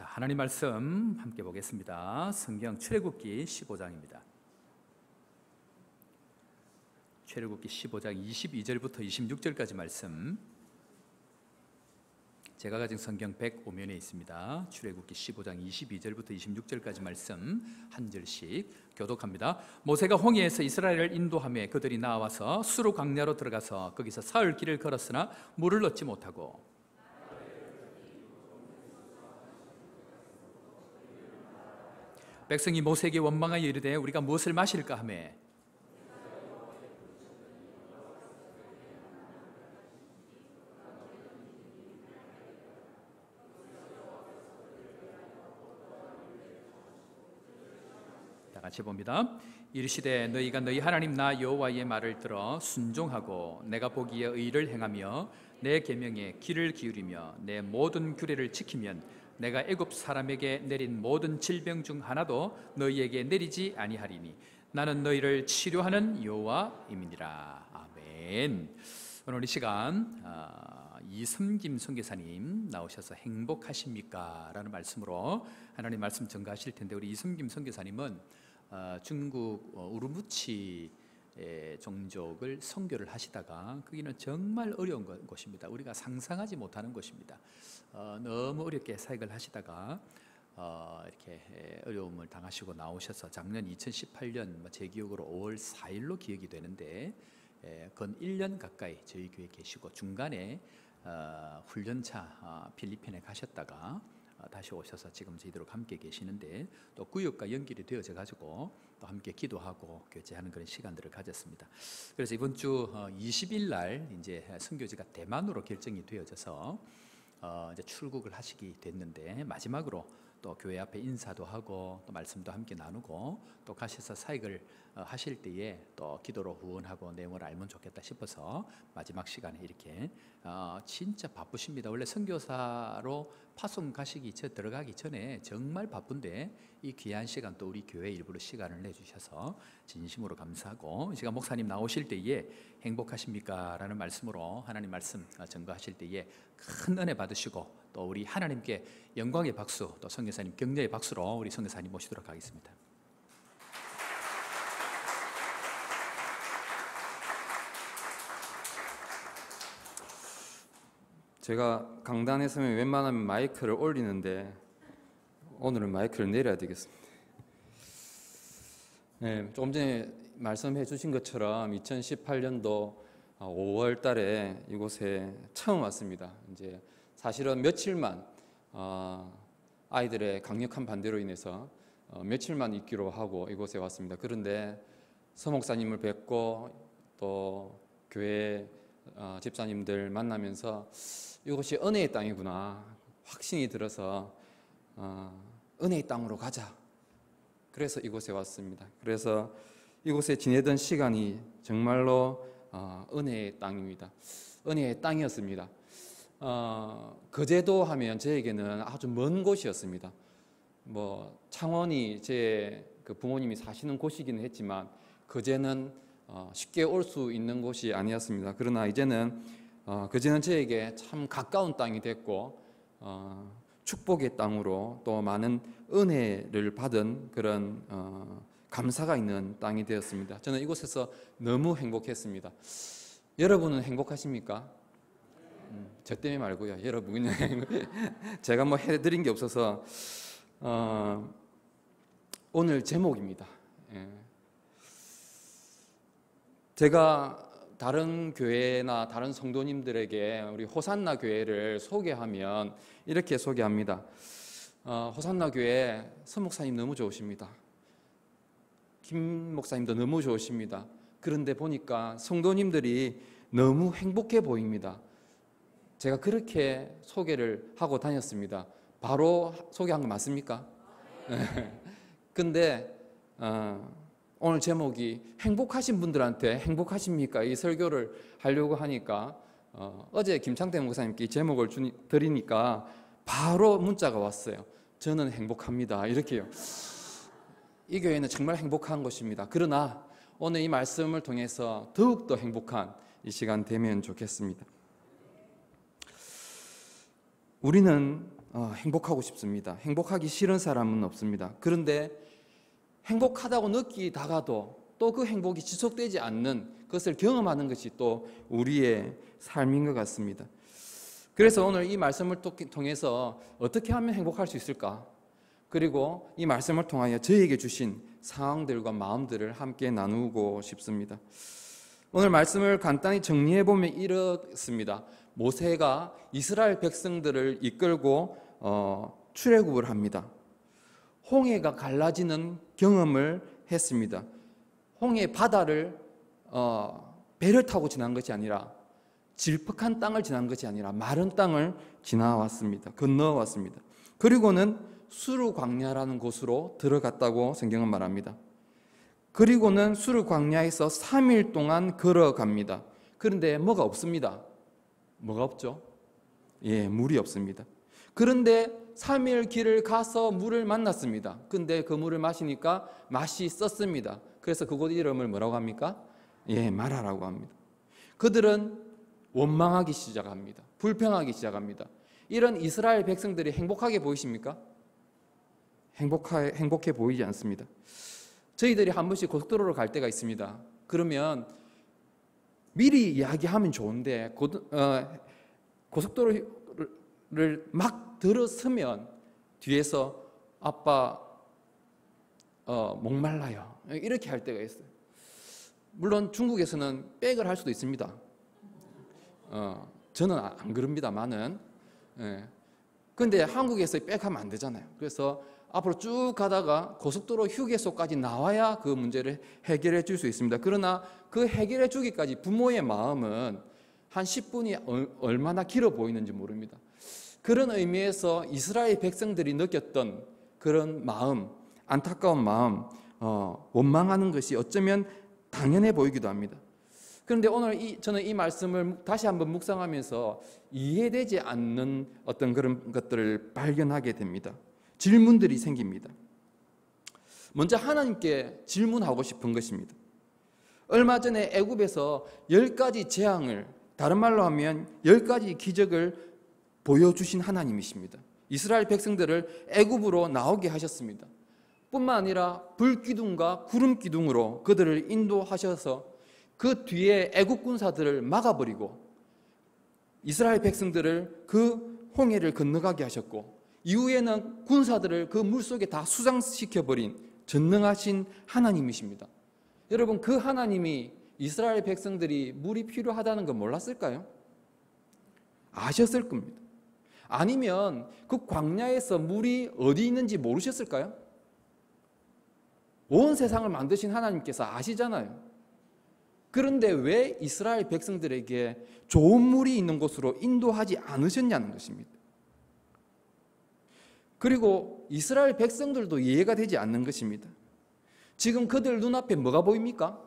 자, 하나님 말씀 함께 보겠습니다. 성경 출애굽기 15장입니다. 출애굽기 15장 22절부터 26절까지 말씀, 제가 가진 성경 105면에 있습니다. 출애굽기 15장 22절부터 26절까지 말씀 한 절씩 교독합니다. 모세가 홍해에서 이스라엘을 인도하며 그들이 나와서 수르 광야로 들어가서 거기서 사흘 길을 걸었으나 물을 얻지 못하고, 백성이 모세에게 원망하여 이르되 우리가 무엇을 마실까 하며, 다 같이 봅니다. 이르시되 너희가 너희 하나님 나 여호와의 말을 들어 순종하고 내가 보기에 의를 행하며 내 계명에 귀를 기울이며 내 모든 규례를 지키면 내가 애굽 사람에게 내린 모든 질병 중 하나도 너희에게 내리지 아니하리니 나는 너희를 치료하는 여호와임이니라. 아멘. 오늘 이 시간 이섬김 선교사님 나오셔서 행복하십니까? 라는 말씀으로 하나님 말씀 전가하실 텐데, 우리 이섬김 선교사님은 중국 우르무치 종족을 선교를 하시다가 거기는 정말 어려운 곳입니다. 우리가 상상하지 못하는 곳입니다. 너무 어렵게 사역을 하시다가 이렇게 어려움을 당하시고 나오셔서 작년 2018년 제 기억으로 5월 4일로 기억이 되는데 건 1년 가까이 저희 교회에 계시고 중간에 훈련차 필리핀에 가셨다가 다시 오셔서 지금 저희들과 함께 계시는데, 또 구역과 연결이 되어져 가지고 또 함께 기도하고 교제하는 그런 시간들을 가졌습니다. 그래서 이번 주 20일 날 이제 선교지가 대만으로 결정이 되어져서 이제 출국을 하시게 됐는데, 마지막으로 또 교회 앞에 인사도 하고 또 말씀도 함께 나누고 또 가셔서 사역을 하실 때에 또 기도로 후원하고 내용을 알면 좋겠다 싶어서 마지막 시간에 이렇게 진짜 바쁘십니다. 원래 선교사로 파송 가시기 들어가기 전에 정말 바쁜데 이 귀한 시간 또 우리 교회 일부러 시간을 내주셔서 진심으로 감사하고, 제가 목사님 나오실 때에 행복하십니까? 라는 말씀으로 하나님 말씀 전가하실 때에 큰 은혜 받으시고 또 우리 하나님께 영광의 박수, 또 선교사님 격려의 박수로 우리 선교사님 모시도록 하겠습니다. 제가 강단에 서면 웬만하면 마이크를 올리는데 오늘은 마이크를 내려야 되겠습니다. 네, 조금 전에 말씀해 주신 것처럼 2018년도 5월 달에 이곳에 처음 왔습니다. 이제 사실은 며칠만 아이들의 강력한 반대로 인해서 며칠만 있기로 하고 이곳에 왔습니다. 그런데 서목사님을 뵙고 또 교회 집사님들 만나면서 이곳이 은혜의 땅이구나 확신이 들어서 은혜의 땅으로 가자. 그래서 이곳에 왔습니다. 그래서 이곳에 지내던 시간이 정말로 은혜의 땅입니다. 은혜의 땅이었습니다. 거제도 하면 저에게는 아주 먼 곳이었습니다. 뭐 창원이 제 그 부모님이 사시는 곳이기는 했지만 거제는 쉽게 올 수 있는 곳이 아니었습니다. 그러나 이제는 거제는 저에게 참 가까운 땅이 됐고 축복의 땅으로 또 많은 은혜를 받은 그런 감사가 있는 땅이 되었습니다. 저는 이곳에서 너무 행복했습니다. 여러분은 행복하십니까? 저 때문에 말고요. 여러분 제가 뭐 해드린 게 없어서 오늘 제목입니다. 제가 다른 교회나 다른 성도님들에게 우리 호산나 교회를 소개하면 이렇게 소개합니다. 호산나 교회 서 목사님 너무 좋으십니다. 김 목사님도 너무 좋으십니다. 그런데 보니까 성도님들이 너무 행복해 보입니다. 제가 그렇게 소개를 하고 다녔습니다. 바로 소개한 거 맞습니까? 근데 오늘 제목이 행복하신 분들한테 행복하십니까? 이 설교를 하려고 하니까 어제 김창태 목사님께 이 제목을 드리니까 바로 문자가 왔어요. 저는 행복합니다. 이렇게요. 이 교회는 정말 행복한 곳입니다. 그러나 오늘 이 말씀을 통해서 더욱더 행복한 이 시간 되면 좋겠습니다. 우리는 행복하고 싶습니다. 행복하기 싫은 사람은 없습니다. 그런데 행복하다고 느끼다가도 또 그 행복이 지속되지 않는 것을 경험하는 것이 또 우리의 삶인 것 같습니다. 그래서 오늘 이 말씀을 통해서 어떻게 하면 행복할 수 있을까? 그리고 이 말씀을 통하여 저에게 주신 상황들과 마음들을 함께 나누고 싶습니다. 오늘 말씀을 간단히 정리해 보면 이렇습니다. 모세가 이스라엘 백성들을 이끌고 출애굽을 합니다. 홍해가 갈라지는 경험을 했습니다. 홍해 바다를 배를 타고 지난 것이 아니라 질퍽한 땅을 지난 것이 아니라 마른 땅을 지나왔습니다. 건너왔습니다. 그리고는 수르 광야라는 곳으로 들어갔다고 성경은 말합니다. 그리고는 수르 광야에서 3일 동안 걸어갑니다. 그런데 뭐가 없습니다. 뭐가 없죠? 물이 없습니다. 그런데 3일 길을 가서 물을 만났습니다. 근데 그 물을 마시니까 맛이 썼습니다. 그래서 그곳 이름을 뭐라고 합니까? 마라라고 합니다. 그들은 원망하기 시작합니다. 불평하기 시작합니다. 이런 이스라엘 백성들이 행복하게 보이십니까? 행복해 보이지 않습니다. 저희들이 한 번씩 고속도로로 갈 때가 있습니다. 그러면 미리 이야기하면 좋은데 고속도로를 막 들어서면 뒤에서 아빠 목말라요 이렇게 할 때가 있어요. 물론 중국에서는 백을 할 수도 있습니다. 저는 안 그럽니다만은. 근데 한국에서 백하면 안 되잖아요. 그래서 앞으로 쭉 가다가 고속도로 휴게소까지 나와야 그 문제를 해결해 줄 수 있습니다. 그러나 그 해결해 주기까지 부모의 마음은 한 10분이 얼마나 길어 보이는지 모릅니다. 그런 의미에서 이스라엘 백성들이 느꼈던 그런 마음, 안타까운 마음, 원망하는 것이 어쩌면 당연해 보이기도 합니다. 그런데 오늘 저는 이 말씀을 다시 한번 묵상하면서 이해되지 않는 어떤 그런 것들을 발견하게 됩니다. 질문들이 생깁니다. 먼저 하나님께 질문하고 싶은 것입니다. 얼마 전에 애굽에서 10가지 재앙을, 다른 말로 하면 10가지 기적을 보여주신 하나님이십니다. 이스라엘 백성들을 애굽으로 나오게 하셨습니다. 뿐만 아니라 불기둥과 구름기둥으로 그들을 인도하셔서 그 뒤에 애굽 군사들을 막아버리고 이스라엘 백성들을 그 홍해를 건너가게 하셨고, 이후에는 군사들을 그 물속에 다 수장시켜버린 전능하신 하나님이십니다. 여러분, 그 하나님이 이스라엘 백성들이 물이 필요하다는 걸 몰랐을까요? 아셨을 겁니다. 아니면 그 광야에서 물이 어디 있는지 모르셨을까요? 온 세상을 만드신 하나님께서 아시잖아요. 그런데 왜 이스라엘 백성들에게 좋은 물이 있는 곳으로 인도하지 않으셨냐는 것입니다. 그리고 이스라엘 백성들도 이해가 되지 않는 것입니다. 지금 그들 눈앞에 뭐가 보입니까?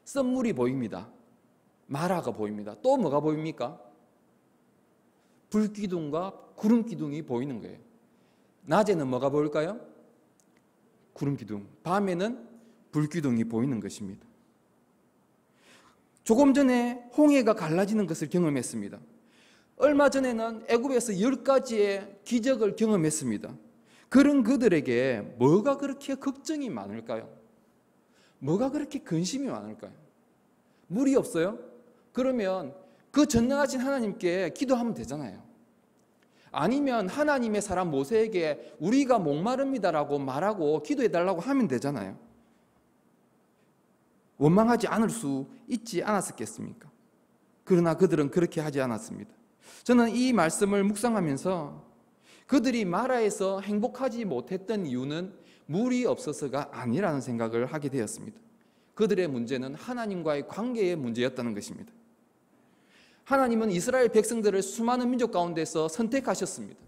썬물이 보입니다. 마라가 보입니다. 또 뭐가 보입니까? 불기둥과 구름기둥이 보이는 거예요. 낮에는 뭐가 보일까요? 구름기둥. 밤에는 불기둥이 보이는 것입니다. 조금 전에 홍해가 갈라지는 것을 경험했습니다. 얼마 전에는 애굽에서 10가지의 기적을 경험했습니다. 그런 그들에게 뭐가 그렇게 걱정이 많을까요? 뭐가 그렇게 근심이 많을까요? 물이 없어요? 그러면 그 전능하신 하나님께 기도하면 되잖아요. 아니면 하나님의 사람 모세에게 우리가 목마릅니다라고 말하고 기도해달라고 하면 되잖아요. 원망하지 않을 수 있지 않았겠습니까? 그러나 그들은 그렇게 하지 않았습니다. 저는 이 말씀을 묵상하면서 그들이 마라에서 행복하지 못했던 이유는 물이 없어서가 아니라는 생각을 하게 되었습니다. 그들의 문제는 하나님과의 관계의 문제였다는 것입니다. 하나님은 이스라엘 백성들을 수많은 민족 가운데서 선택하셨습니다.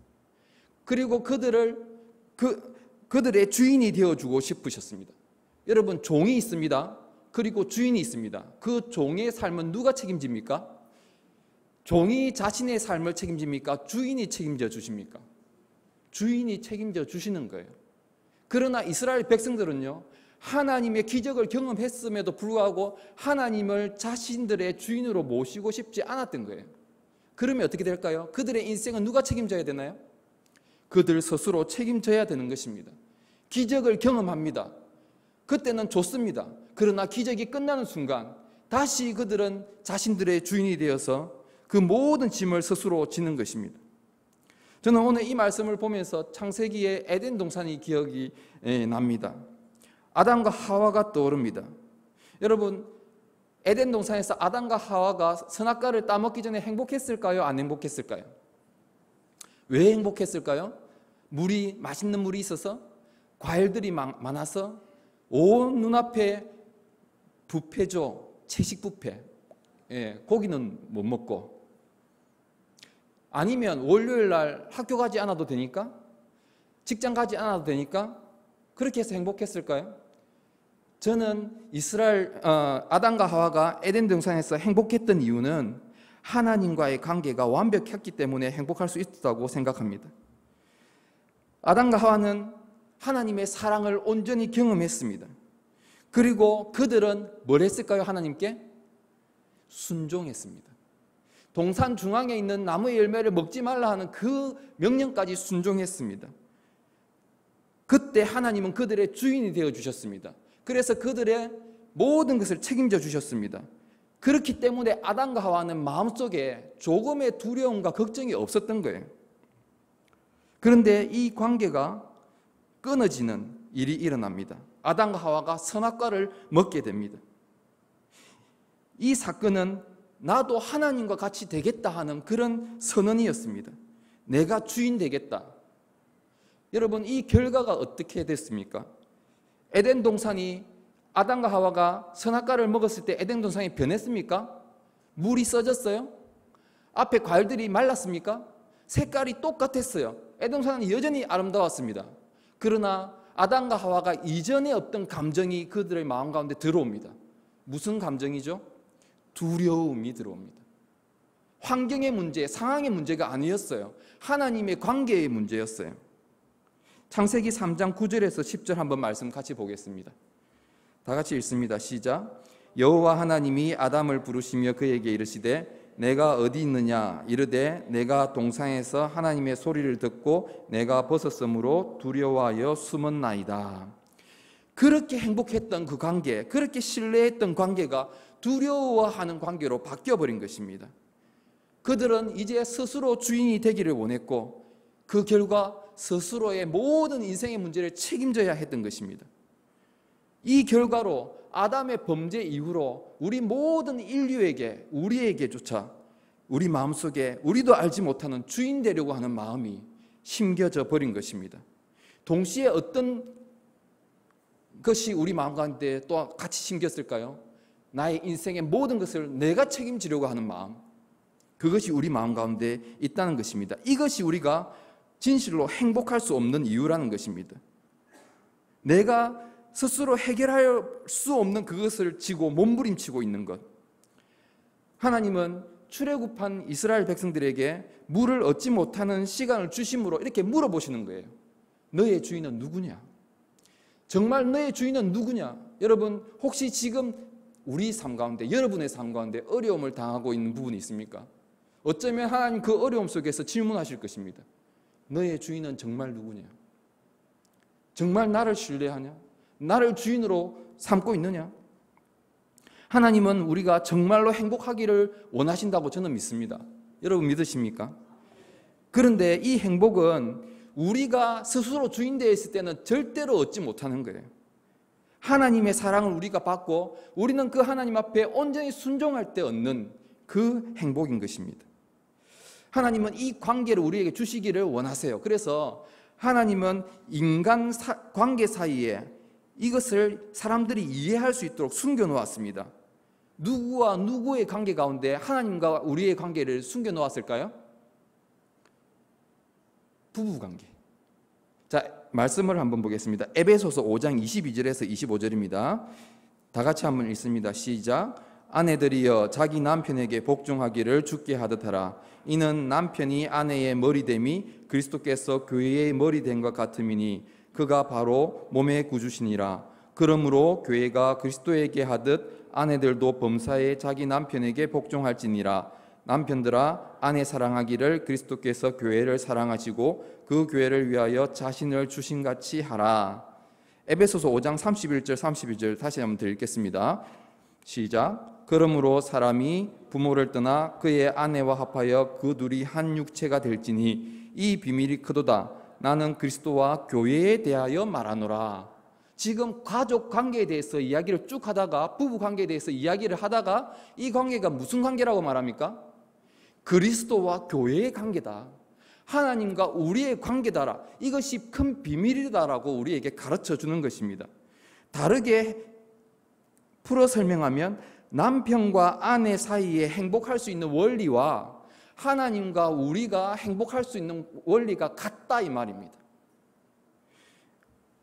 그리고 그들의 주인이 되어주고 싶으셨습니다. 여러분, 종이 있습니다. 그리고 주인이 있습니다. 그 종의 삶은 누가 책임집니까? 종이 자신의 삶을 책임집니까? 주인이 책임져 주십니까? 주인이 책임져 주시는 거예요. 그러나 이스라엘 백성들은요, 하나님의 기적을 경험했음에도 불구하고 하나님을 자신들의 주인으로 모시고 싶지 않았던 거예요. 그러면 어떻게 될까요? 그들의 인생은 누가 책임져야 되나요? 그들 스스로 책임져야 되는 것입니다. 기적을 경험합니다. 그때는 좋습니다. 그러나 기적이 끝나는 순간 다시 그들은 자신들의 주인이 되어서 그 모든 짐을 스스로 지는 것입니다. 저는 오늘 이 말씀을 보면서 창세기의 에덴 동산이 기억이 납니다. 아담과 하와가 떠오릅니다. 여러분, 에덴 동산에서 아담과 하와가 선악과를 따먹기 전에 행복했을까요? 안 행복했을까요? 왜 행복했을까요? 맛있는 물이 있어서, 과일들이 많아서, 온 눈앞에 뷔페죠. 채식 뷔페. 고기는 못 먹고. 아니면 월요일 날 학교 가지 않아도 되니까? 직장 가지 않아도 되니까? 그렇게 해서 행복했을까요? 저는 아담과 하와가 에덴 동산에서 행복했던 이유는 하나님과의 관계가 완벽했기 때문에 행복할 수 있었다고 생각합니다. 아담과 하와는 하나님의 사랑을 온전히 경험했습니다. 그리고 그들은 뭘 했을까요? 하나님께 순종했습니다. 동산 중앙에 있는 나무의 열매를 먹지 말라 하는 그 명령까지 순종했습니다. 그때 하나님은 그들의 주인이 되어 주셨습니다. 그래서 그들의 모든 것을 책임져 주셨습니다. 그렇기 때문에 아담과 하와는 마음속에 조금의 두려움과 걱정이 없었던 거예요. 그런데 이 관계가 끊어지는 일이 일어납니다. 아담과 하와가 선악과를 먹게 됩니다. 이 사건은 나도 하나님과 같이 되겠다 하는 그런 선언이었습니다. 내가 주인 되겠다. 여러분, 이 결과가 어떻게 됐습니까? 에덴 동산이 아담과 하와가 선악과를 먹었을 때 에덴 동산이 변했습니까? 물이 써졌어요? 앞에 과일들이 말랐습니까? 색깔이 똑같았어요. 에덴 동산은 여전히 아름다웠습니다. 그러나 아담과 하와가 이전에 없던 감정이 그들의 마음 가운데 들어옵니다. 무슨 감정이죠? 두려움이 들어옵니다. 환경의 문제, 상황의 문제가 아니었어요. 하나님의 관계의 문제였어요. 창세기 3장 9절에서 10절 한번 말씀 같이 보겠습니다. 다 같이 읽습니다. 시작. 여호와 하나님이 아담을 부르시며 그에게 이르시되 내가 어디 있느냐 이르되 내가 동산에서 하나님의 소리를 듣고 내가 벗었으므로 두려워하여 숨었나이다. 그렇게 행복했던 그 관계, 그렇게 신뢰했던 관계가 두려워하는 관계로 바뀌어버린 것입니다. 그들은 이제 스스로 주인이 되기를 원했고 그 결과 스스로의 모든 인생의 문제를 책임져야 했던 것입니다. 이 결과로 아담의 범죄 이후로 우리 모든 인류에게, 우리에게조차 우리 마음속에 우리도 알지 못하는 주인 되려고 하는 마음이 심겨져 버린 것입니다. 동시에 어떤 것이 우리 마음 가운데 또 같이 심겼을까요? 나의 인생의 모든 것을 내가 책임지려고 하는 마음, 그것이 우리 마음 가운데 있다는 것입니다. 이것이 우리가 진실로 행복할 수 없는 이유라는 것입니다. 내가 스스로 해결할 수 없는 그것을 지고 몸부림치고 있는 것. 하나님은 출애굽한 이스라엘 백성들에게 물을 얻지 못하는 시간을 주심으로 이렇게 물어보시는 거예요. 너의 주인은 누구냐? 정말 너의 주인은 누구냐? 여러분, 혹시 지금 우리 삶 가운데, 여러분의 삶 가운데 어려움을 당하고 있는 부분이 있습니까? 어쩌면 하나님 그 어려움 속에서 질문하실 것입니다. 너의 주인은 정말 누구냐? 정말 나를 신뢰하냐? 나를 주인으로 삼고 있느냐? 하나님은 우리가 정말로 행복하기를 원하신다고 저는 믿습니다. 여러분 믿으십니까? 그런데 이 행복은 우리가 스스로 주인 되어 있을 때는 절대로 얻지 못하는 거예요. 하나님의 사랑을 우리가 받고 우리는 그 하나님 앞에 온전히 순종할 때 얻는 그 행복인 것입니다. 하나님은 이 관계를 우리에게 주시기를 원하세요. 그래서 하나님은 인간 관계 사이에 이것을 사람들이 이해할 수 있도록 숨겨놓았습니다. 누구와 누구의 관계 가운데 하나님과 우리의 관계를 숨겨놓았을까요? 부부관계. 자, 말씀을 한번 보겠습니다. 에베소서 5장 22절에서 25절입니다. 다 같이 한번 읽습니다. 시작. 아내들이여 자기 남편에게 복종하기를 주께 하듯 하라. 이는 남편이 아내의 머리됨이 그리스도께서 교회의 머리됨과 같음이니 그가 바로 몸의 구주시니라. 그러므로 교회가 그리스도에게 하듯 아내들도 범사에 자기 남편에게 복종할지니라. 남편들아 아내 사랑하기를 그리스도께서 교회를 사랑하시고 그 교회를 위하여 자신을 주신같이 하라. 에베소서 5장 31절 32절 다시 한번 읽겠습니다. 시작. 그러므로 사람이 부모를 떠나 그의 아내와 합하여 그 둘이 한 육체가 될지니 이 비밀이 크도다. 나는 그리스도와 교회에 대하여 말하노라. 지금 가족 관계에 대해서 이야기를 쭉 하다가 부부 관계에 대해서 이야기를 하다가 이 관계가 무슨 관계라고 말합니까? 그리스도와 교회의 관계다. 하나님과 우리의 관계다라. 이것이 큰 비밀이다라고 우리에게 가르쳐 주는 것입니다. 다르게 풀어 설명하면 남편과 아내 사이에 행복할 수 있는 원리와 하나님과 우리가 행복할 수 있는 원리가 같다 이 말입니다.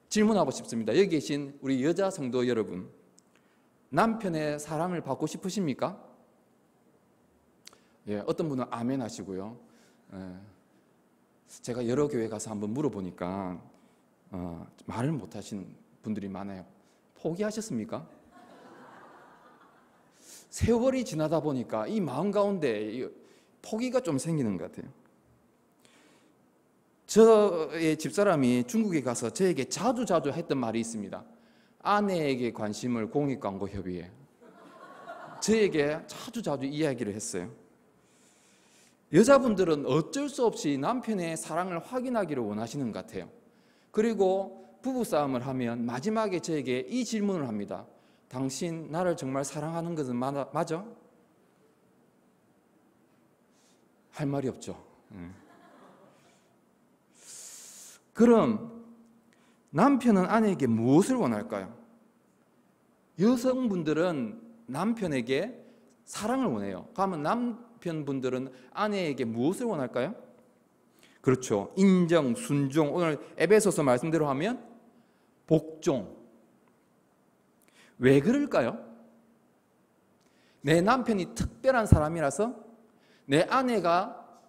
질문하고 싶습니다. 여기 계신 우리 여자 성도 여러분, 남편의 사랑을 받고 싶으십니까? 예, 어떤 분은 아멘 하시고요. 제가 여러 교회 가서 한번 물어보니까 말을 못 하시는 분들이 많아요. 포기하셨습니까? 세월이 지나다 보니까 이 마음 가운데 포기가 좀 생기는 것 같아요. 저의 집사람이 중국에 가서 저에게 자주 했던 말이 있습니다. 아내에게 관심을 공익광고협의회. 저에게 자주 이야기를 했어요. 여자분들은 어쩔 수 없이 남편의 사랑을 확인하기를 원하시는 것 같아요. 그리고 부부싸움을 하면 마지막에 저에게 이 질문을 합니다. 당신 나를 정말 사랑하는 것은 맞아? 할 말이 없죠. 그럼 남편은 아내에게 무엇을 원할까요? 여성분들은 남편에게 사랑을 원해요. 그러면 남편분들은 아내에게 무엇을 원할까요? 그렇죠. 인정, 순종. 오늘 에베소서 말씀대로 하면 복종. 왜 그럴까요? 내 남편이 특별한 사람이라서? 내 아내가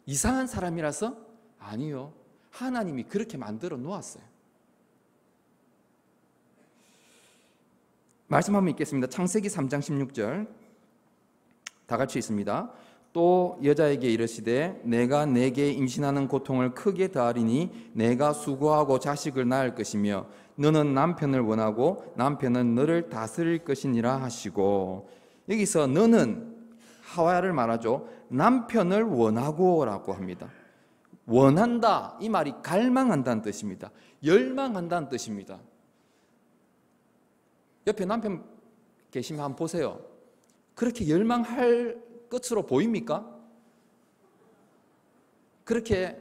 이상한 사람이라서? 아니요. 하나님이 그렇게 만들어 놓았어요. 말씀 한번 읽겠습니다. 창세기 3장 16절 다 같이 있습니다. 또 여자에게 이르시되 내가 내게 임신하는 고통을 크게 더하리니 내가 수고하고 자식을 낳을 것이며 너는 남편을 원하고 남편은 너를 다스릴 것이니라 하시고, 여기서 너는 하와를 말하죠. 남편을 원하고라고 합니다. 원한다 이 말이 갈망한다는 뜻입니다. 열망한다는 뜻입니다. 옆에 남편 계시면 한번 보세요. 그렇게 열망할 것으로 보입니까? 그렇게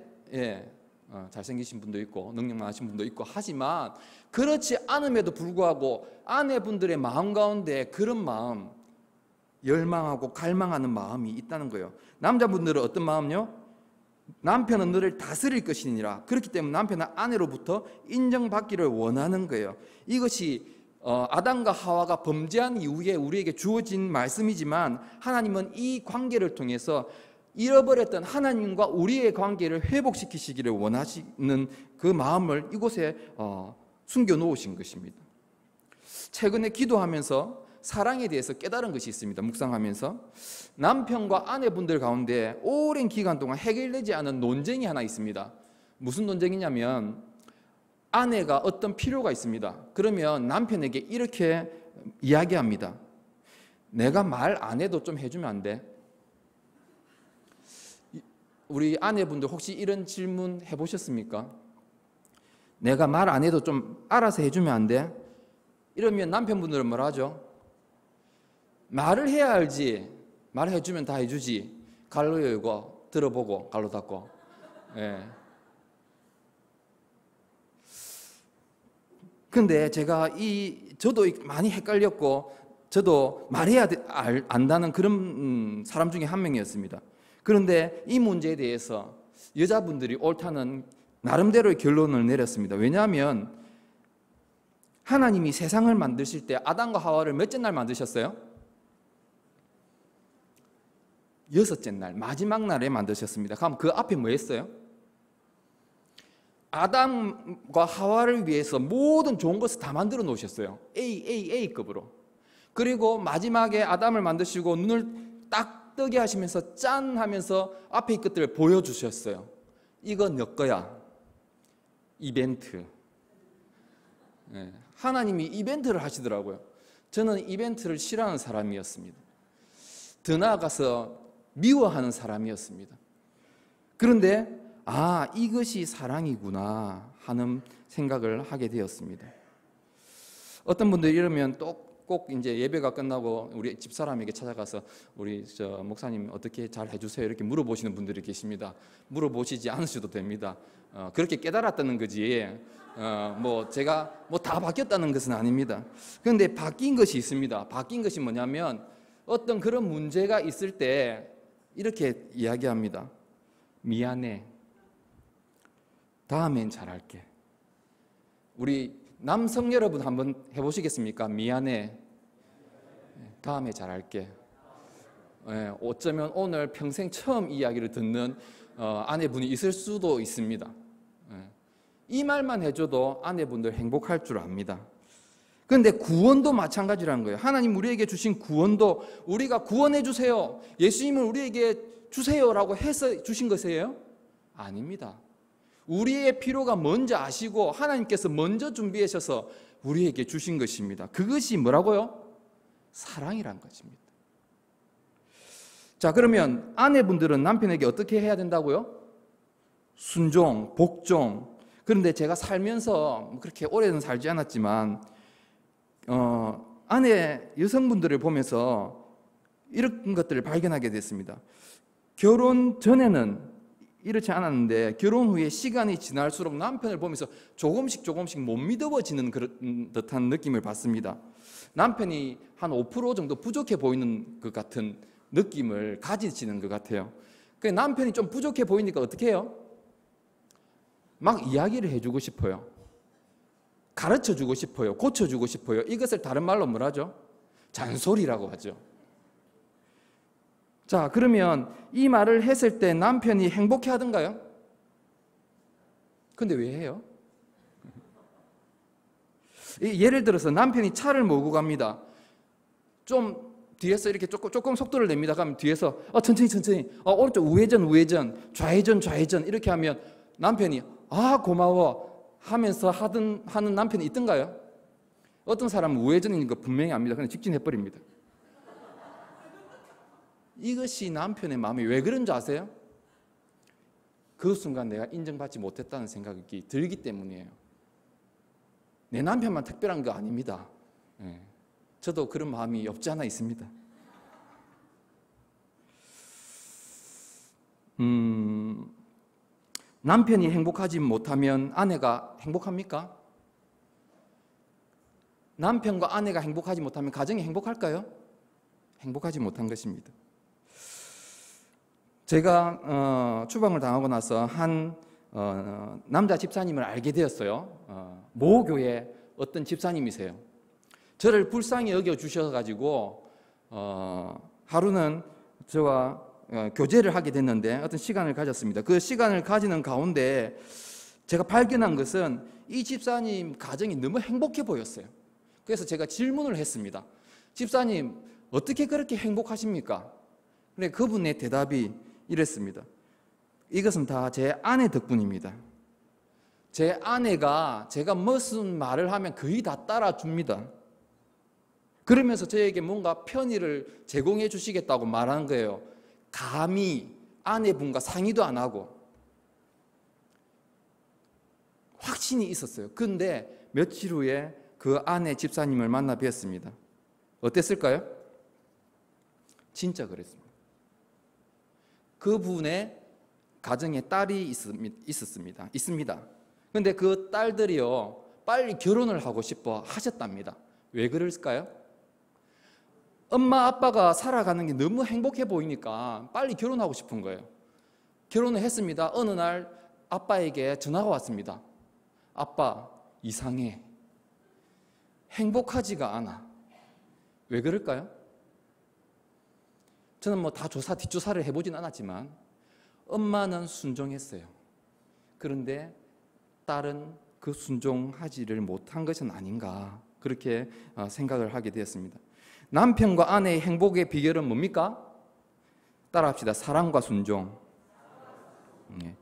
잘생기신 분도 있고 능력 많으신 분도 있고 하지만 그렇지 않음에도 불구하고 아내분들의 마음 가운데 그런 마음, 열망하고 갈망하는 마음이 있다는 거예요. 남자분들은 어떤 마음요? 남편은 너를 다스릴 것이니라. 그렇기 때문에 남편은 아내로부터 인정받기를 원하는 거예요. 이것이 아담과 하와가 범죄한 이후에 우리에게 주어진 말씀이지만 하나님은 이 관계를 통해서 잃어버렸던 하나님과 우리의 관계를 회복시키시기를 원하시는 그 마음을 이곳에 숨겨 놓으신 것입니다. 최근에 기도하면서 사랑에 대해서 깨달은 것이 있습니다. 묵상하면서 남편과 아내분들 가운데 오랜 기간 동안 해결되지 않은 논쟁이 하나 있습니다. 무슨 논쟁이냐면 아내가 어떤 필요가 있습니다. 그러면 남편에게 이렇게 이야기합니다. 내가 말 안 해도 좀 해주면 안 돼? 우리 아내분들 혹시 이런 질문 해보셨습니까? 내가 말 안 해도 좀 알아서 해주면 안 돼? 이러면 남편분들은 뭐라 하죠? 말을 해야 알지. 말해주면 다 해주지. 갈로 열고 들어보고 갈로 닫고. 근데 제가 저도 많이 헷갈렸고 저도 말해야 안다는 그런 사람 중에 한 명이었습니다. 그런데 이 문제에 대해서 여자분들이 옳다는 나름대로의 결론을 내렸습니다. 왜냐하면 하나님이 세상을 만드실 때 아담과 하와를 몇째 날 만드셨어요? 6째 날, 마지막 날에 만드셨습니다. 그럼 그 앞에 뭐 했어요? 아담과 하와를 위해서 모든 좋은 것을 다 만들어 놓으셨어요. A급으로. 그리고 마지막에 아담을 만드시고 눈을 딱 뜨게 하시면서 짠 하면서 앞에 것들을 보여주셨어요. 이거 너 거야. 이벤트. 네, 하나님이 이벤트를 하시더라고요. 저는 이벤트를 싫어하는 사람이었습니다. 더 나아가서 미워하는 사람이었습니다. 그런데 이것이 사랑이구나 하는 생각을 하게 되었습니다. 어떤 분들이 이러면 또 꼭 이제 예배가 끝나고 우리 집사람에게 찾아가서 우리 목사님 어떻게 잘 해주세요 이렇게 물어보시는 분들이 계십니다. 물어보시지 않으셔도 됩니다. 그렇게 깨달았다는 거지. 뭐 제가 뭐 다 바뀌었다는 것은 아닙니다. 그런데 바뀐 것이 있습니다. 바뀐 것이 뭐냐면 어떤 그런 문제가 있을 때 이렇게 이야기합니다. 미안해. 다음엔 잘할게. 우리 남성 여러분 한번 해보시겠습니까? 미안해. 다음에 잘할게. 어쩌면 오늘 평생 처음 이야기를 듣는 아내분이 있을 수도 있습니다. 이 말만 해줘도 아내분들 행복할 줄 압니다. 그런데 구원도 마찬가지라는 거예요. 하나님 우리에게 주신 구원도 우리가 구원해 주세요, 예수님을 우리에게 주세요라고 해서 주신 것이에요? 아닙니다. 우리의 필요가 뭔지 아시고 하나님께서 먼저 준비하셔서 우리에게 주신 것입니다. 그것이 뭐라고요? 사랑이란 것입니다. 자, 그러면 아내분들은 남편에게 어떻게 해야 된다고요? 순종, 복종. 그런데 제가 살면서 그렇게 오래는 살지 않았지만 아내 여성분들을 보면서 이런 것들을 발견하게 됐습니다. 결혼 전에는 이렇지 않았는데 결혼 후에 시간이 지날수록 남편을 보면서 조금씩 못 믿어지는 그런 듯한 느낌을 받습니다. 남편이 한 5% 정도 부족해 보이는 것 같은 느낌을 가지시는 것 같아요. 그러니까 남편이 좀 부족해 보이니까 어떻게 해요? 막 이야기를 해주고 싶어요. 가르쳐주고 싶어요. 고쳐주고 싶어요. 이것을 다른 말로 뭐라 하죠? 잔소리라고 하죠. 자, 그러면 이 말을 했을 때 남편이 행복해 하던가요? 근데 왜 해요? 예를 들어서 남편이 차를 몰고 갑니다. 좀 뒤에서 이렇게 조금 속도를 냅니다. 그러면 뒤에서 천천히 오른쪽 우회전 좌회전 이렇게 하면 남편이 고마워 하면서 하는 남편이 있던가요? 어떤 사람은 우회전인 거 분명히 압니다. 그냥 직진해버립니다. 이것이 남편의 마음이 왜 그런 줄 아세요? 그 순간 내가 인정받지 못했다는 생각이 들기 때문이에요. 내 남편만 특별한 거 아닙니다. 저도 그런 마음이 없지 않아 있습니다. 남편이 행복하지 못하면 아내가 행복합니까? 남편과 아내가 행복하지 못하면 가정이 행복할까요? 행복하지 못한 것입니다. 제가 추방을 당하고 나서 한 남자 집사님을 알게 되었어요. 모교회 어떤 집사님이세요. 저를 불쌍히 여겨주셔가지고 하루는 저와 교제를 하게 됐는데 어떤 시간을 가졌습니다. 그 시간을 가지는 가운데 제가 발견한 것은 이 집사님 가정이 너무 행복해 보였어요. 그래서 제가 질문을 했습니다. 집사님, 어떻게 그렇게 행복하십니까? 근데 그분의 대답이 이랬습니다. 이것은 다 제 아내 덕분입니다. 제 아내가 제가 무슨 말을 하면 거의 다 따라줍니다. 그러면서 저에게 뭔가 편의를 제공해 주시겠다고 말하는 거예요. 감히 아내분과 상의도 안 하고. 확신이 있었어요. 그런데 며칠 후에 그 아내 집사님을 만나 뵀습니다. 어땠을까요? 진짜 그랬습니다. 그분의 가정에 딸이 있습니다. 그런데 그 딸들이요, 빨리 결혼을 하고 싶어 하셨답니다. 왜 그럴까요? 엄마 아빠가 살아가는 게 너무 행복해 보이니까 빨리 결혼하고 싶은 거예요. 결혼을 했습니다. 어느 날 아빠에게 전화가 왔습니다. 아빠, 이상해. 행복하지가 않아. 왜 그럴까요? 저는 뭐 다 뒷조사를 해보진 않았지만 엄마는 순종했어요. 그런데 딸은 그 순종하지를 못한 것은 아닌가, 그렇게 생각을 하게 되었습니다. 남편과 아내의 행복의 비결은 뭡니까? 따라합시다. 사랑과 순종. 예.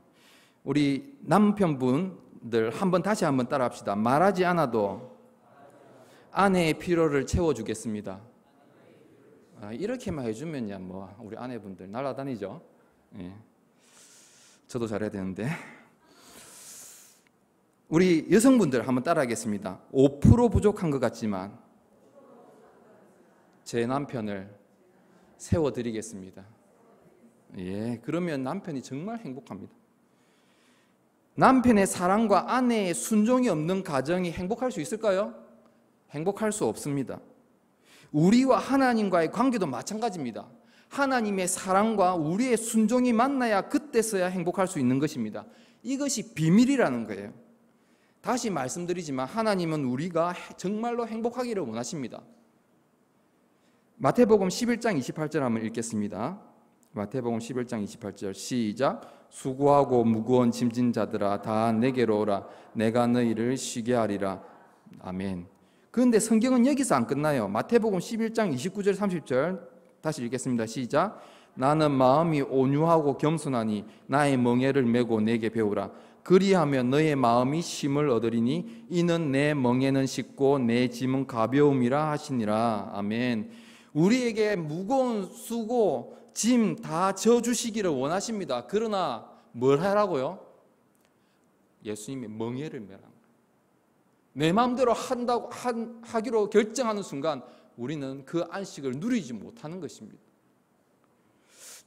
우리 남편분들 다시 한번 따라합시다. 말하지 않아도 아내의 필요를 채워주겠습니다. 이렇게만 해주면야 뭐 우리 아내분들 날아다니죠. 예. 저도 잘해야 되는데. 우리 여성분들 한번 따라하겠습니다. 5% 부족한 것 같지만 제 남편을 세워드리겠습니다. 예, 그러면 남편이 정말 행복합니다. 남편의 사랑과 아내의 순종이 없는 가정이 행복할 수 있을까요? 행복할 수 없습니다. 우리와 하나님과의 관계도 마찬가지입니다. 하나님의 사랑과 우리의 순종이 만나야 그때서야 행복할 수 있는 것입니다. 이것이 비밀이라는 거예요. 다시 말씀드리지만 하나님은 우리가 정말로 행복하기를 원하십니다. 마태복음 11장 28절 한번 읽겠습니다. 마태복음 11장 28절 시작. 수고하고 무거운 짐진 자들아 다 내게로 오라. 내가 너희를 쉬게 하리라. 아멘. 그런데 성경은 여기서 안 끝나요. 마태복음 11장 29절 30절 다시 읽겠습니다. 시작. 나는 마음이 온유하고 겸손하니 나의 멍에를 메고 내게 배우라. 그리하면 너의 마음이 쉼을 얻으리니 이는 내 멍에는 쉽고 내 짐은 가벼움이라 하시니라. 아멘. 우리에게 무거운 수고, 짐 다 져주시기를 원하십니다. 그러나 뭘 하라고요? 예수님의 멍에를 메라. 내 마음대로 하기로 결정하는 순간 우리는 그 안식을 누리지 못하는 것입니다.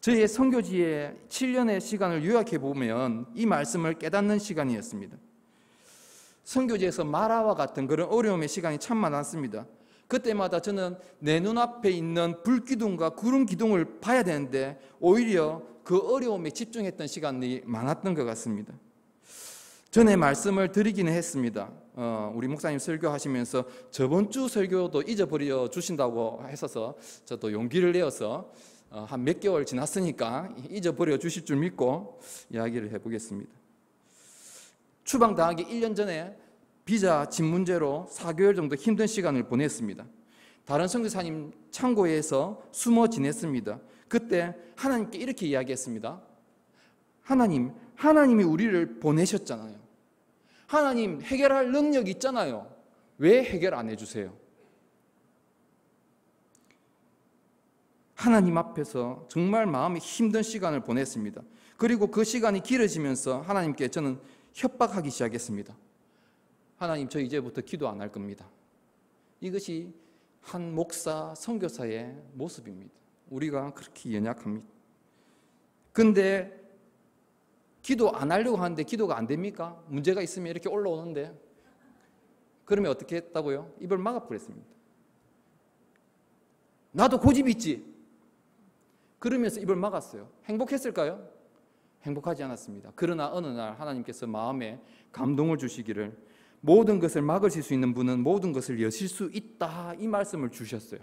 저희의 선교지의 7년의 시간을 요약해 보면 이 말씀을 깨닫는 시간이었습니다. 선교지에서 마라와 같은 그런 어려움의 시간이 참 많았습니다. 그때마다 저는 내 눈앞에 있는 불기둥과 구름 기둥을 봐야 되는데 오히려 그 어려움에 집중했던 시간이 많았던 것 같습니다. 전에 말씀을 드리기는 했습니다. 우리 목사님 설교하시면서 저번 주 설교도 잊어버려 주신다고 했어서 저도 용기를 내어서 한 몇 개월 지났으니까 잊어버려 주실 줄 믿고 이야기를 해보겠습니다. 추방당하기 1년 전에 비자 집 문제로 4개월 정도 힘든 시간을 보냈습니다. 다른 선교사님 창고에서 숨어 지냈습니다. 그때 하나님께 이렇게 이야기했습니다. 하나님이 우리를 보내셨잖아요. 하나님 해결할 능력이 있잖아요. 왜 해결 안 해주세요? 하나님 앞에서 정말 마음이 힘든 시간을 보냈습니다. 그리고 그 시간이 길어지면서 하나님께 저는 협박하기 시작했습니다. 하나님, 저 이제부터 기도 안 할 겁니다. 이것이 한 목사, 선교사의 모습입니다. 우리가 그렇게 연약합니다. 근데 기도 안 하려고 하는데 기도가 안 됩니까? 문제가 있으면 이렇게 올라오는데. 그러면 어떻게 했다고요? 입을 막아버렸습니다. 나도 고집이 있지. 그러면서 입을 막았어요. 행복했을까요? 행복하지 않았습니다. 그러나 어느 날 하나님께서 마음에 감동을 주시기를 모든 것을 막으실 수 있는 분은 모든 것을 여실 수 있다, 이 말씀을 주셨어요.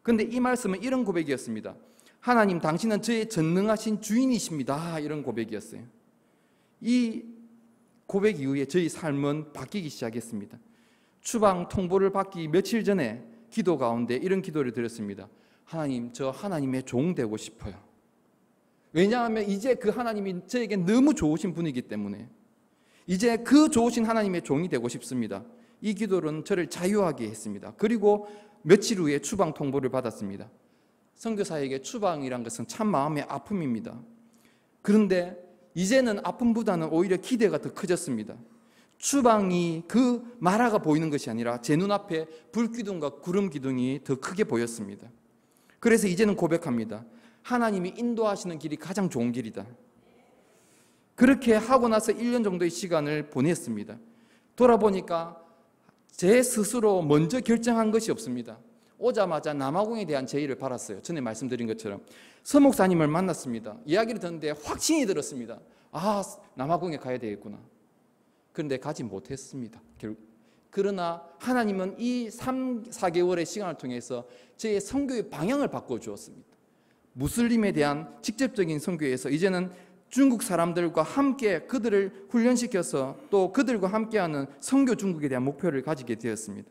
그런데 이 말씀은 이런 고백이었습니다. 하나님, 당신은 저의 전능하신 주인이십니다, 이런 고백이었어요. 이 고백 이후에 저희 삶은 바뀌기 시작했습니다. 추방 통보를 받기 며칠 전에 기도 가운데 이런 기도를 드렸습니다. 하나님, 저 하나님의 종 되고 싶어요. 왜냐하면 이제 그 하나님이 저에게 너무 좋으신 분이기 때문에 이제 그 좋으신 하나님의 종이 되고 싶습니다. 이 기도는 저를 자유하게 했습니다. 그리고 며칠 후에 추방 통보를 받았습니다. 선교사에게 추방이란 것은 참 마음의 아픔입니다. 그런데 이제는 아픔보다는 오히려 기대가 더 커졌습니다. 추방이 그 마라가 보이는 것이 아니라 제 눈앞에 불기둥과 구름 기둥이 더 크게 보였습니다. 그래서 이제는 고백합니다. 하나님이 인도하시는 길이 가장 좋은 길이다. 그렇게 하고 나서 1년 정도의 시간을 보냈습니다. 돌아보니까 제 스스로 먼저 결정한 것이 없습니다. 오자마자 남아공에 대한 제의를 받았어요. 전에 말씀드린 것처럼 서 목사님을 만났습니다. 이야기를 듣는데 확신이 들었습니다. 아, 남아공에 가야 되겠구나. 그런데 가지 못했습니다. 그러나 하나님은 이 3, 4개월의 시간을 통해서 제 선교의 방향을 바꿔주었습니다. 무슬림에 대한 직접적인 선교에서 이제는 중국 사람들과 함께 그들을 훈련시켜서 또 그들과 함께하는 선교 중국에 대한 목표를 가지게 되었습니다.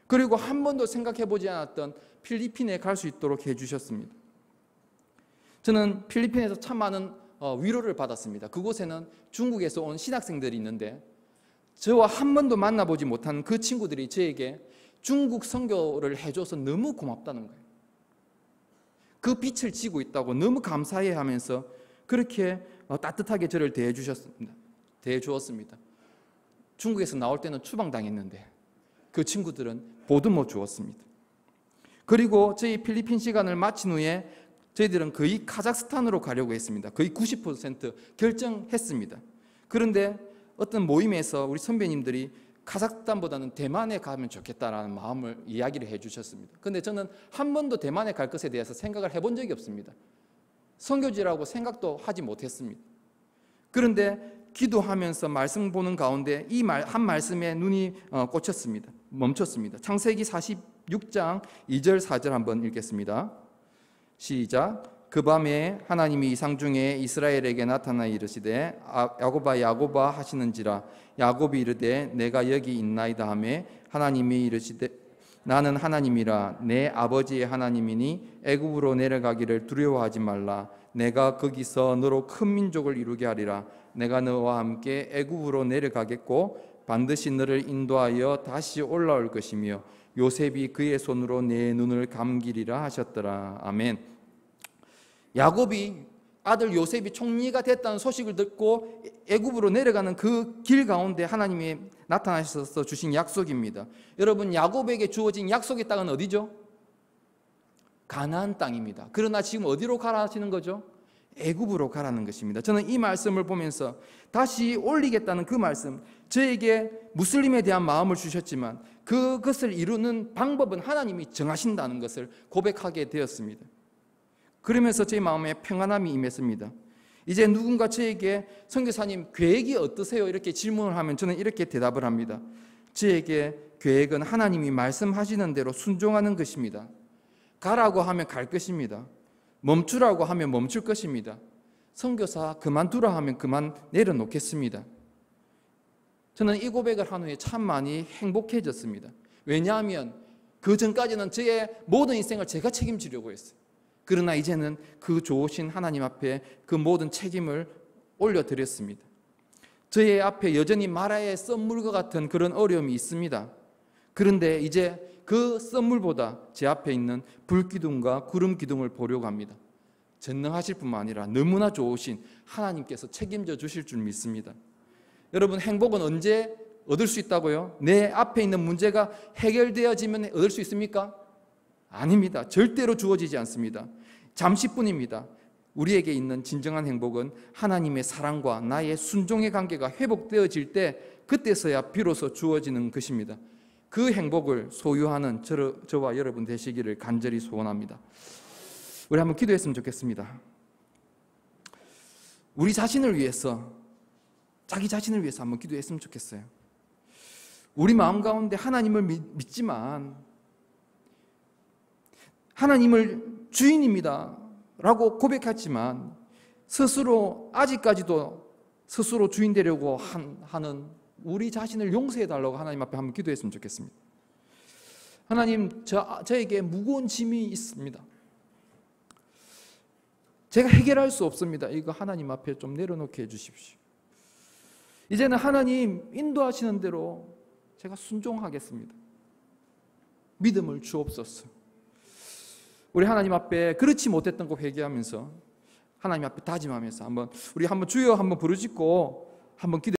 그리고 한 번도 생각해보지 않았던 필리핀에 갈 수 있도록 해주셨습니다. 저는 필리핀에서 참 많은 위로를 받았습니다. 그곳에는 중국에서 온 신학생들이 있는데 저와 한 번도 만나보지 못한 그 친구들이 저에게 중국 선교를 해줘서 너무 고맙다는 거예요. 그 빛을 지고 있다고 너무 감사해 하면서 그렇게 따뜻하게 저를 대해주었습니다. 중국에서 나올 때는 추방당했는데 그 친구들은 보듬어 주었습니다. 그리고 저희 필리핀 시간을 마친 후에 저희들은 거의 카자흐스탄으로 가려고 했습니다. 거의 90% 결정했습니다. 그런데 어떤 모임에서 우리 선배님들이 카자흐스탄보다는 대만에 가면 좋겠다라는 마음을 이야기를 해주셨습니다. 그런데 저는 한 번도 대만에 갈 것에 대해서 생각을 해본 적이 없습니다. 선교지라고 생각도 하지 못했습니다. 그런데 기도하면서 말씀 보는 가운데 이 한 말씀에 눈이 멈췄습니다. 창세기 46장 2절 4절 한번 읽겠습니다. 시작. 그 밤에 하나님이 이상 중에 이스라엘에게 나타나 이르시되 야곱아 야곱아 하시는지라. 야곱이 이르되 내가 여기 있나이다 하매 하나님이 이르시되 나는 하나님이라 내 아버지의 하나님이니 애굽으로 내려가기를 두려워하지 말라. 내가 거기서 너로 큰 민족을 이루게 하리라. 내가 너와 함께 애굽으로 내려가겠고 반드시 너를 인도하여 다시 올라올 것이며 요셉이 그의 손으로 내 눈을 감기리라 하셨더라. 아멘. 야곱이 아들 요셉이 총리가 됐다는 소식을 듣고 애굽으로 내려가는 그 길 가운데 하나님이 나타나셔서 주신 약속입니다. 여러분, 야곱에게 주어진 약속의 땅은 어디죠? 가나안 땅입니다. 그러나 지금 어디로 가라 하시는 거죠? 애굽으로 가라는 것입니다. 저는 이 말씀을 보면서 다시 올리겠다는 그 말씀, 저에게 무슬림에 대한 마음을 주셨지만 그것을 이루는 방법은 하나님이 정하신다는 것을 고백하게 되었습니다. 그러면서 제 마음에 평안함이 임했습니다. 이제 누군가 저에게 선교사님 계획이 어떠세요? 이렇게 질문을 하면 저는 이렇게 대답을 합니다. 저에게 계획은 하나님이 말씀하시는 대로 순종하는 것입니다. 가라고 하면 갈 것입니다. 멈추라고 하면 멈출 것입니다. 선교사 그만두라 하면 그만 내려놓겠습니다. 저는 이 고백을 한 후에 참 많이 행복해졌습니다. 왜냐하면 그 전까지는 저의 모든 인생을 제가 책임지려고 했어요. 그러나 이제는 그 좋으신 하나님 앞에 그 모든 책임을 올려드렸습니다. 저의 앞에 여전히 마라의 썬물과 같은 그런 어려움이 있습니다. 그런데 이제 그 썬물보다 제 앞에 있는 불기둥과 구름기둥을 보려고 합니다. 전능하실 뿐만 아니라 너무나 좋으신 하나님께서 책임져 주실 줄 믿습니다. 여러분, 행복은 언제 얻을 수 있다고요? 내 앞에 있는 문제가 해결되어지면 얻을 수 있습니까? 아닙니다. 절대로 주어지지 않습니다. 잠시뿐입니다. 우리에게 있는 진정한 행복은 하나님의 사랑과 나의 순종의 관계가 회복되어질 때 그때서야 비로소 주어지는 것입니다. 그 행복을 소유하는 저와 여러분 되시기를 간절히 소원합니다. 우리 한번 기도했으면 좋겠습니다. 우리 자신을 위해서, 자기 자신을 위해서 한번 기도했으면 좋겠어요. 우리 마음 가운데 하나님을 믿지만 하나님을 주인입니다 라고 고백했지만 스스로 아직까지도 스스로 주인 되려고 하는 우리 자신을 용서해 달라고 하나님 앞에 한번 기도했으면 좋겠습니다. 하나님, 저에게 무거운 짐이 있습니다. 제가 해결할 수 없습니다. 이거 하나님 앞에 좀 내려놓게 해주십시오. 이제는 하나님 인도하시는 대로 제가 순종하겠습니다. 믿음을 주옵소서. 우리 하나님 앞에 그렇지 못했던 거 회개하면서 하나님 앞에 다짐하면서 우리 한번 주여 한번 부르짖고 한번 기도